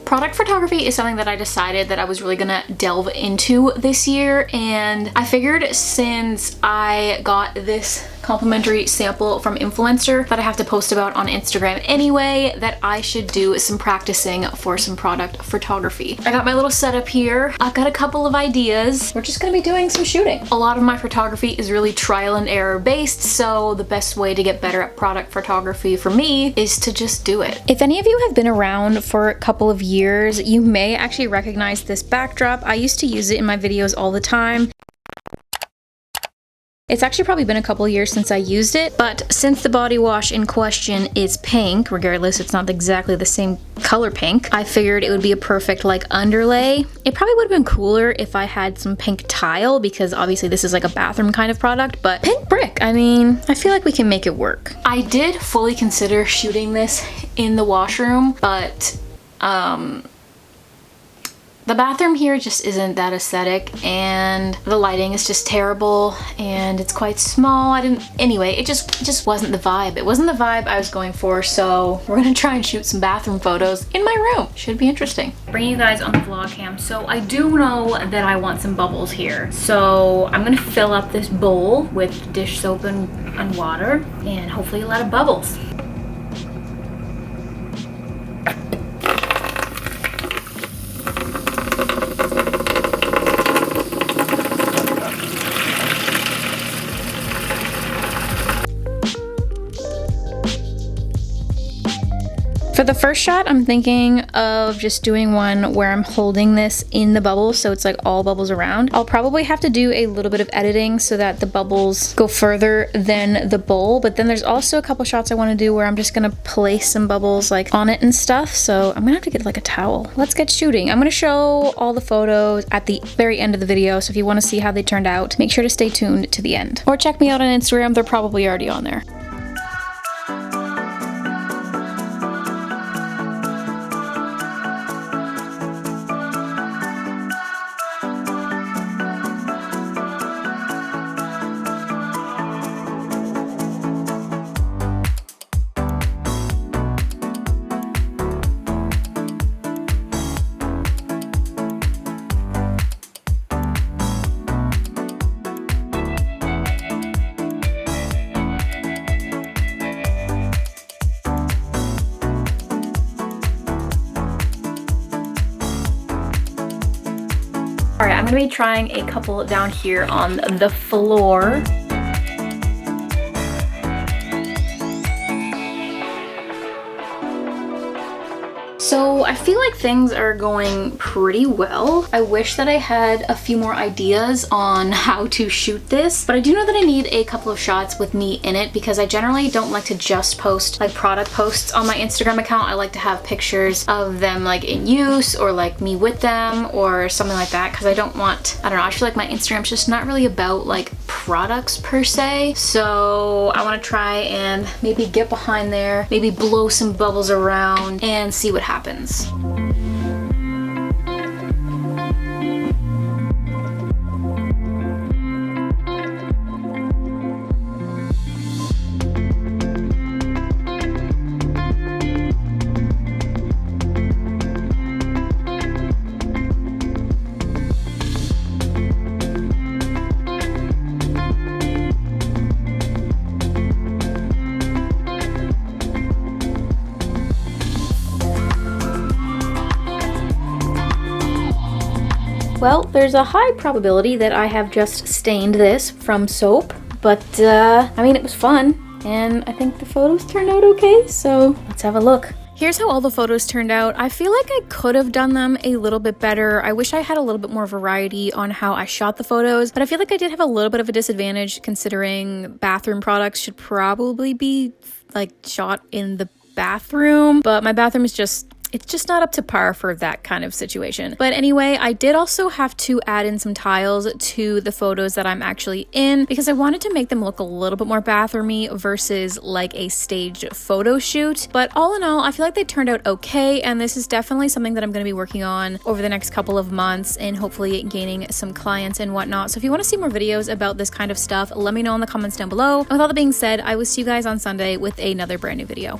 Product photography is something that I decided that I was really gonna delve into this year, and I figured since I got this complimentary sample from influencer that I have to post about on Instagram anyway, that I should do some practicing for some product photography. I got my little setup here. I've got a couple of ideas. We're just gonna be doing some shooting. A lot of my photography is really trial and error based, so the best way to get better at product photography for me is to just do it. If any of you have been around for a couple of years, you may actually recognize this backdrop. I used to use it in my videos all the time. It's actually probably been a couple of years since I used it, but since the body wash in question is pink, regardless it's not exactly the same color pink, I figured it would be a perfect like underlay. It probably would have been cooler if I had some pink tile, because obviously this is like a bathroom kind of product, but pink brick, I mean, I feel like we can make it work. I did fully consider shooting this in the washroom, but the bathroom here just isn't that aesthetic, and the lighting is just terrible, and it's quite small. Anyway, it just wasn't the vibe. It wasn't the vibe I was going for, so we're gonna try and shoot some bathroom photos in my room. Should be interesting. Bringing you guys on the vlog cam. So I do know that I want some bubbles here. So I'm gonna fill up this bowl with dish soap and water, and hopefully a lot of bubbles. For the first shot, I'm thinking of just doing one where I'm holding this in the bubbles, so it's like all bubbles around. I'll probably have to do a little bit of editing so that the bubbles go further than the bowl, but then there's also a couple shots I want to do where I'm just gonna place some bubbles like on it and stuff, so I'm gonna have to get like a towel. Let's get shooting. I'm gonna show all the photos at the very end of the video, so if you want to see how they turned out, make sure to stay tuned to the end. Or check me out on Instagram, they're probably already on there. All right, I'm gonna be trying a couple down here on the floor. So I feel like things are going pretty well. I wish that I had a few more ideas on how to shoot this, but I do know that I need a couple of shots with me in it, because I generally don't like to just post like product posts on my Instagram account. I like to have pictures of them like in use, or like me with them or something like that, because I don't want, I don't know, I feel like my Instagram's just not really about like products per se. So I want to try and maybe get behind there, maybe blow some bubbles around and see what happens. Well, there's a high probability that I have just stained this from soap, but I mean, it was fun, and I think the photos turned out okay, so let's have a look. Here's how all the photos turned out. I feel like I could have done them a little bit better. I wish I had a little bit more variety on how I shot the photos, but I feel like I did have a little bit of a disadvantage, considering bathroom products should probably be like shot in the bathroom, but my bathroom is it's just not up to par for that kind of situation. But anyway, I did also have to add in some tiles to the photos that I'm actually in, because I wanted to make them look a little bit more bathroomy versus like a staged photo shoot. But all in all, I feel like they turned out okay, and this is definitely something that I'm going to be working on over the next couple of months and hopefully gaining some clients and whatnot. So if you want to see more videos about this kind of stuff, let me know in the comments down below. And with all that being said, I will see you guys on Sunday with another brand new video.